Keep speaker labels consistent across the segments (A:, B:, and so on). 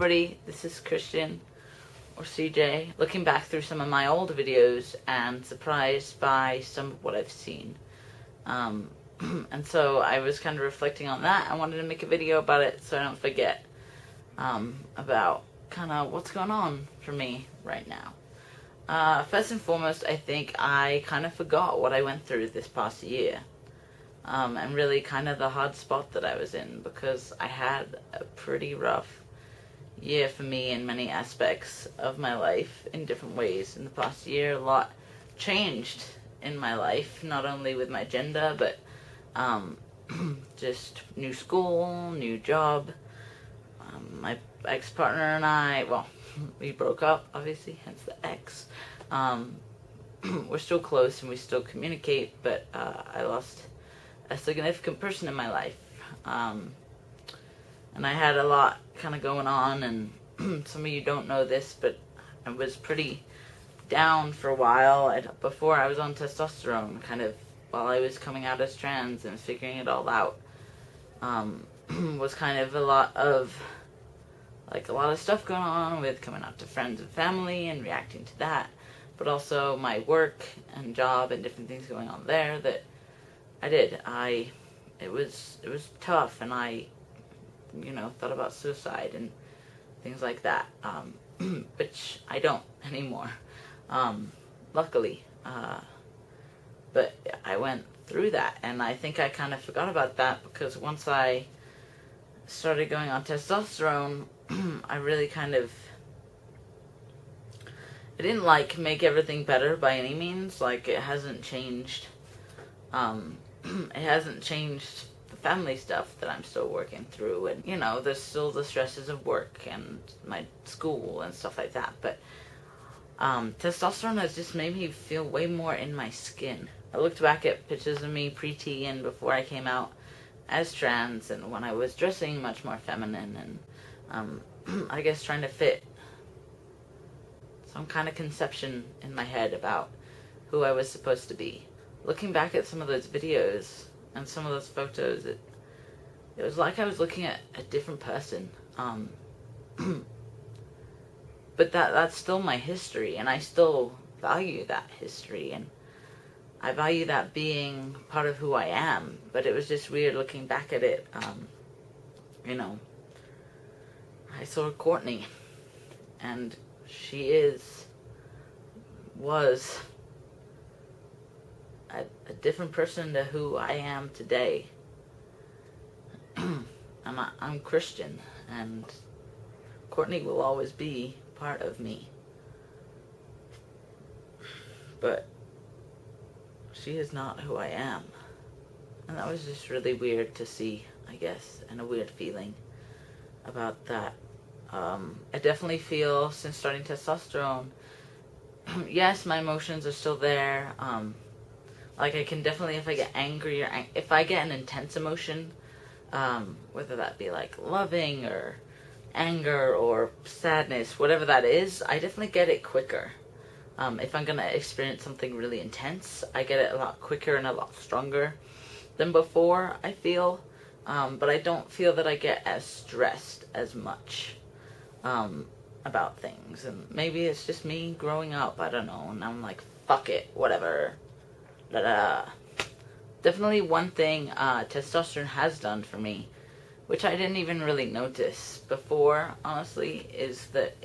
A: everybody, this is Christian, or CJ, looking back through some of my old videos and surprised by some of what I've seen. And so I was kind of reflecting on that. I wanted to make a video about it so I don't forget about kind of what's going on for me right now. First and foremost, I think I kind of forgot what I went through this past year. And really kind of the hard spot that I was in, because I had a pretty rough year for me in many aspects of my life in different ways. In the past year, a lot changed in my life, not only with my gender, but just new school, new job. My ex-partner and I, well, we broke up, obviously, hence the ex. We're still close and we still communicate, but I lost a significant person in my life. And I had a lot kind of going on, and some of you don't know this, but I was pretty down for a while. Before I was on testosterone, kind of while I was coming out as trans and figuring it all out, was kind of a lot of stuff going on with coming out to friends and family and reacting to that, but also my work and job and different things going on there that I did. It was tough, and I, thought about suicide and things like that, which I don't anymore, luckily, but I went through that, and I think I kind of forgot about that, because once I started going on testosterone, I really kind of, it didn't make everything better by any means. It hasn't changed, it hasn't changed the family stuff that I'm still working through, and there's still the stresses of work and my school and stuff like that, but testosterone has just made me feel way more in my skin. I looked back at pictures of me Preeti and before I came out as trans, and when I was dressing much more feminine, and I guess trying to fit some kind of conception in my head about who I was supposed to be. Looking back at some of those videos and some of those photos, it was like I was looking at a different person. But that's still my history, and I still value that history, and I value that being part of who I am. But it was just weird looking back at it. I saw Courtney, and she was a different person to who I am today. I'm Christian, and Courtney will always be part of me. But she is not who I am. And that was just really weird to see, I guess, and a weird feeling about that. I definitely feel, since starting testosterone, yes, my emotions are still there. I can definitely, if I get angry or if I get an intense emotion, whether that be loving or anger or sadness, whatever that is, I definitely get it quicker. If I'm gonna experience something really intense, I get it a lot quicker and a lot stronger than before, I feel. But I don't feel that I get as stressed as much about things. And maybe it's just me growing up, I don't know, and I'm like, fuck it, whatever. Definitely one thing testosterone has done for me, which I didn't even really notice before, honestly, is that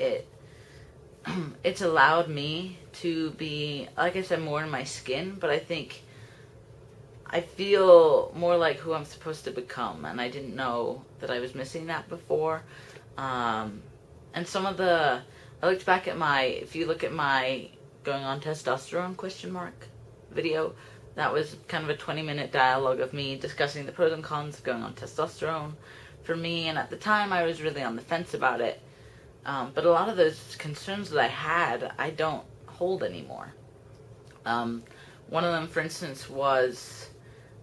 A: it's allowed me to be, like I said, more in my skin, but I think I feel more like who I'm supposed to become, and I didn't know that I was missing that before. And some of I looked back at if you look at my going on testosterone ? Video, that was kind of a 20-minute dialogue of me discussing the pros and cons of going on testosterone for me, and at the time I was really on the fence about it. But a lot of those concerns that I had, I don't hold anymore. One of them, for instance, was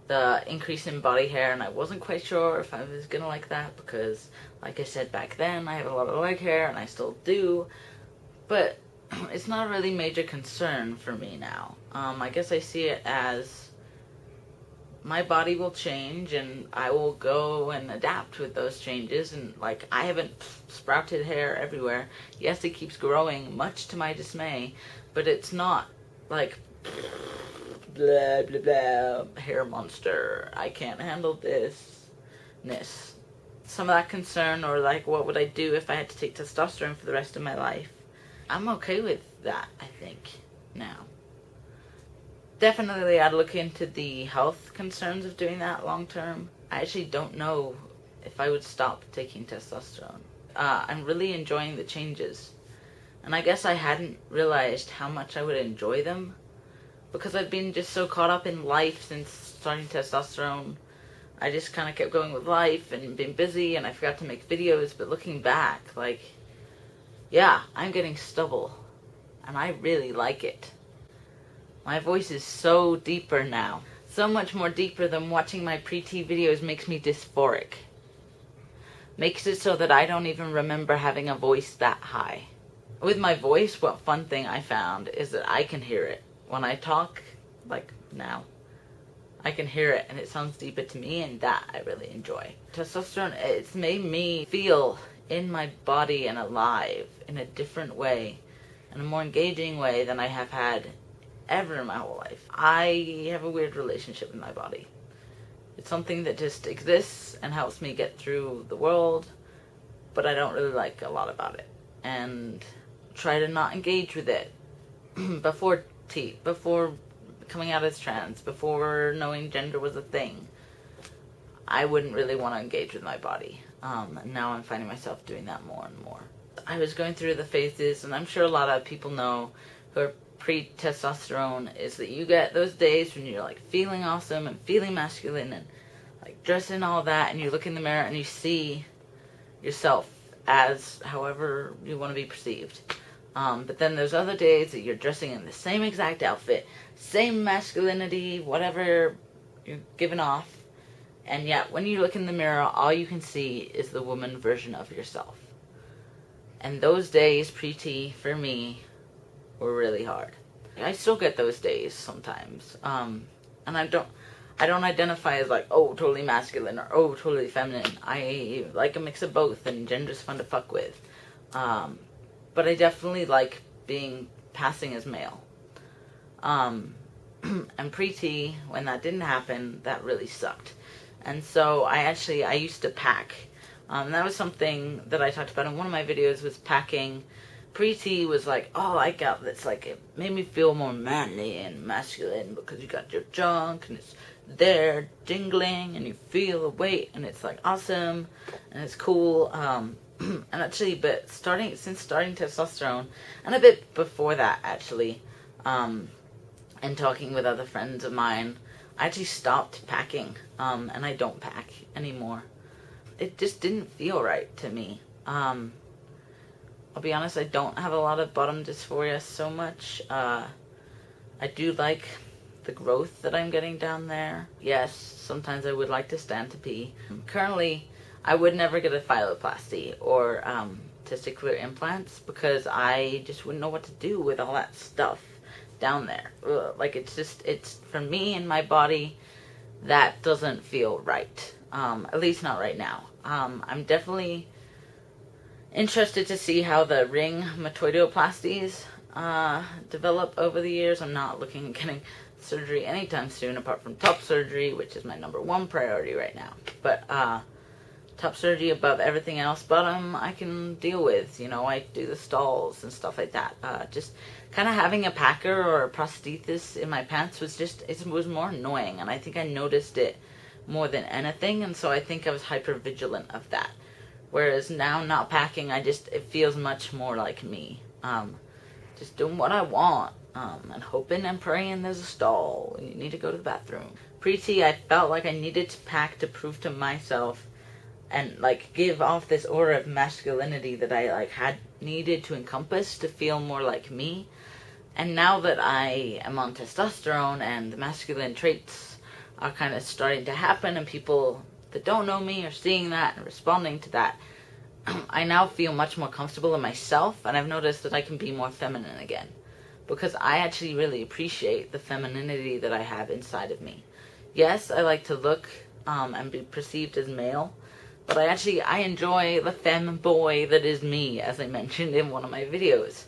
A: the increase in body hair, and I wasn't quite sure if I was gonna like that, because, like I said back then, I have a lot of leg hair, and I still do, but it's not a really major concern for me now. I guess I see it as my body will change, and I will go and adapt with those changes. And like, I haven't sprouted hair everywhere. Yes, it keeps growing, much to my dismay, but it's not like blah blah blah hair monster. I can't handle this. Some of that concern, or like, what would I do if I had to take testosterone for the rest of my life? I'm okay with that, I think, now. Definitely, I'd look into the health concerns of doing that long term. I actually don't know if I would stop taking testosterone. I'm really enjoying the changes. And I guess I hadn't realized how much I would enjoy them, because I've been just so caught up in life since starting testosterone. I just kind of kept going with life and been busy, and I forgot to make videos. But looking back, like, yeah, I'm getting stubble, and I really like it. My voice is so deeper now. So much more deeper than watching my Preeti videos makes me dysphoric. Makes it so that I don't even remember having a voice that high. With my voice, what fun thing I found is that I can hear it. When I talk, like now, I can hear it, and it sounds deeper to me, and that I really enjoy. Testosterone, it's made me feel in my body and alive in a different way, in a more engaging way than I have had ever in my whole life. I have a weird relationship with my body. It's something that just exists and helps me get through the world, but I don't really like a lot about it, and try to not engage with it. before coming out as trans, before knowing gender was a thing, I wouldn't really want to engage with my body. And now I'm finding myself doing that more and more. I was going through the phases, and I'm sure a lot of people know who are pre-testosterone, is that you get those days when you're like feeling awesome and feeling masculine and like dressing all that, and you look in the mirror and you see yourself as however you want to be perceived. But then there's other days that you're dressing in the same exact outfit, same masculinity, whatever you're giving off, and yet when you look in the mirror, all you can see is the woman version of yourself. And those days, Preeti, for me, were really hard. I still get those days sometimes, and I don't identify as like, oh, totally masculine or oh, totally feminine. I like a mix of both, and gender's fun to fuck with. But I definitely like passing as male. And Preeti, when that didn't happen, that really sucked. And so I used to pack. That was something that I talked about in one of my videos, was packing. Preeti was like, oh, I got this, like, it made me feel more manly and masculine because you got your junk and it's there jingling and you feel the weight and it's like awesome and it's cool. And actually, but since starting testosterone, and a bit before that actually, and talking with other friends of mine, I actually stopped packing, and I don't pack anymore. It just didn't feel right to me. I'll be honest, I don't have a lot of bottom dysphoria so much. I do like the growth that I'm getting down there. Yes, sometimes I would like to stand to pee. Currently, I would never get a phalloplasty or testicular implants because I just wouldn't know what to do with all that stuff down there. Ugh, like, it's for me and my body, that doesn't feel right. At least not right now. I'm definitely interested to see how the ring metoidoplasties develop over the years. I'm not looking at getting surgery anytime soon, apart from top surgery, which is my #1 priority right now. But top surgery above everything else. Bottom I can deal with. You know, I do the stalls and stuff like that. Just kind of having a packer or a prosthesis in my pants was it was more annoying, and I think I noticed it more than anything, and so I think I was hyper vigilant of that. Whereas now, not packing, it feels much more like me. Just doing what I want, and hoping and praying there's a stall when you need to go to the bathroom. Preeti, I felt like I needed to pack to prove to myself and like give off this aura of masculinity that I like had needed to encompass to feel more like me. And now that I am on testosterone and the masculine traits are kind of starting to happen, and people that don't know me are seeing that and responding to that, I now feel much more comfortable in myself, and I've noticed that I can be more feminine again, because I actually really appreciate the femininity that I have inside of me. Yes, I like to look and be perceived as male, but I enjoy the femboy that is me, as I mentioned in one of my videos.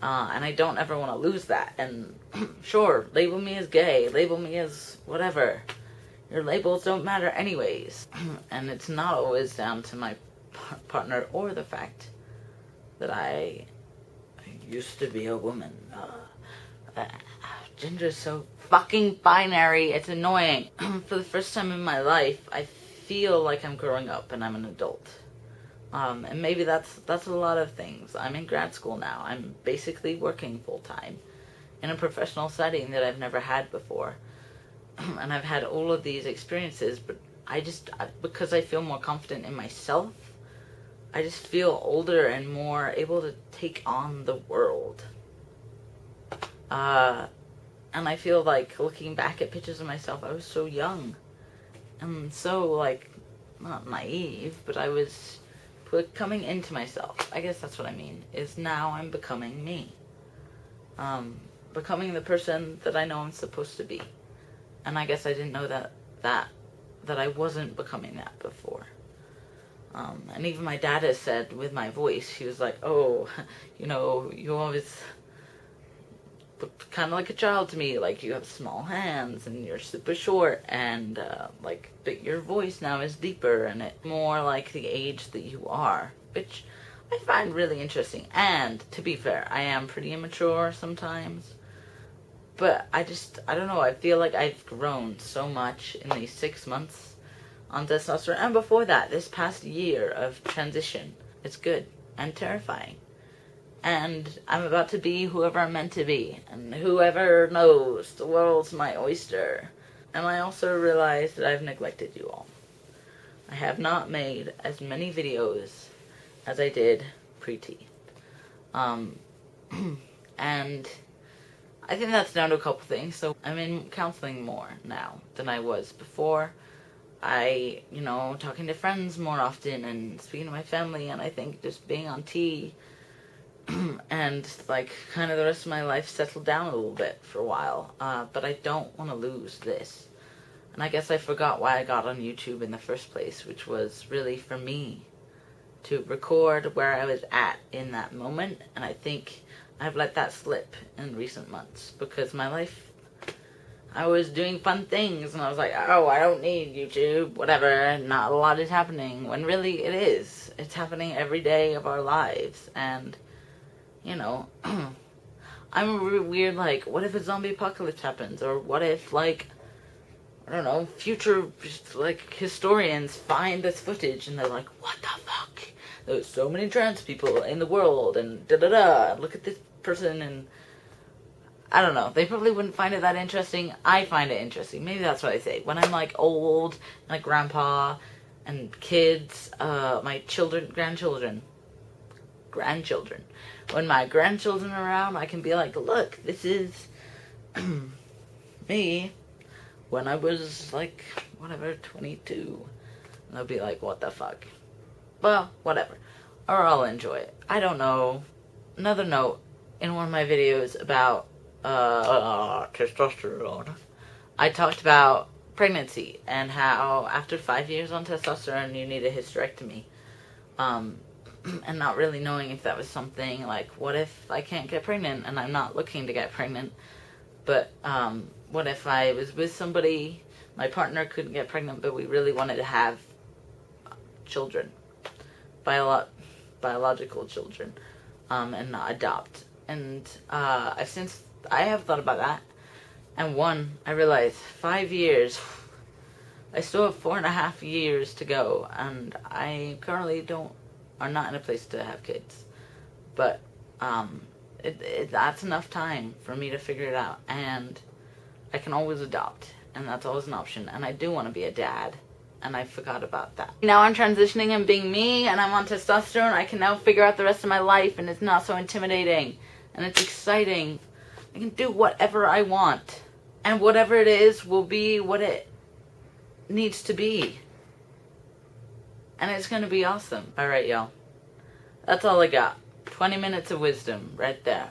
A: And I don't ever want to lose that. And sure, label me as gay, label me as whatever. Your labels don't matter anyways. And it's not always down to my partner or the fact that I used to be a woman. Gender's so fucking binary, it's annoying. For the first time in my life, I feel like I'm growing up and I'm an adult. And maybe that's a lot of things. I'm in grad school now. I'm basically working full-time in a professional setting that I've never had before. And I've had all of these experiences, but because I feel more confident in myself, I just feel older and more able to take on the world. And I feel like, looking back at pictures of myself, I was so young. And so, like, not naive, but I was coming into myself. I guess that's what I mean, is now I'm becoming me. Becoming the person that I know I'm supposed to be. And I guess I didn't know that I wasn't becoming that before. And even my dad has said with my voice, he was like, oh, you know, you always look kind of like a child to me. Like, you have small hands and you're super short, and but your voice now is deeper and it's more like the age that you are, which I find really interesting. And to be fair, I am pretty immature sometimes. But I don't know, I feel like I've grown so much in these 6 months on testosterone. And before that, this past year of transition. It's good and terrifying. And I'm about to be whoever I'm meant to be. And whoever knows, the world's my oyster. And I also realize that I've neglected you all. I have not made as many videos as I did Preeti. And I think that's down to a couple things. So I'm in counseling more now than I was before. Talking to friends more often and speaking to my family, and I think just being on T and kind of the rest of my life settled down a little bit for a while. But I don't want to lose this. And I guess I forgot why I got on YouTube in the first place, which was really for me to record where I was at in that moment. And I think I've let that slip in recent months, because my life, I was doing fun things and I was like, oh, I don't need YouTube, whatever, not a lot is happening, when really it is. It's happening every day of our lives. And, I'm weird, what if a zombie apocalypse happens? Or what if, I don't know, future, historians find this footage and they're like, what the fuck? There's so many trans people in the world, and da-da-da, look at this person, and I don't know. They probably wouldn't find it that interesting. I find it interesting. Maybe that's what I say. When I'm, old, like grandpa, and kids, my grandchildren. When my grandchildren are around, I can be like, look, this is me when I was, 22. And they'll be like, what the fuck? Well, whatever. Or I'll enjoy it. I don't know. Another note, in one of my videos about testosterone, I talked about pregnancy and how after 5 years on testosterone you need a hysterectomy. And not really knowing if that was something what if I can't get pregnant and I'm not looking to get pregnant, but what if I was with somebody, my partner couldn't get pregnant, but we really wanted to have children, biological children, and not adopt. And I have thought about that, and I realized 5 years, I still have 4.5 years to go, and I currently are not in a place to have kids, but that's enough time for me to figure it out, and I can always adopt, and that's always an option, and I do want to be a dad, and I forgot about that. Now I'm transitioning and being me, and I'm on testosterone. I can now figure out the rest of my life, and it's not so intimidating, and it's exciting. I can do whatever I want, and whatever it is will be what it needs to be. And it's going to be awesome. Alright, y'all. That's all I got. 20 minutes of wisdom right there.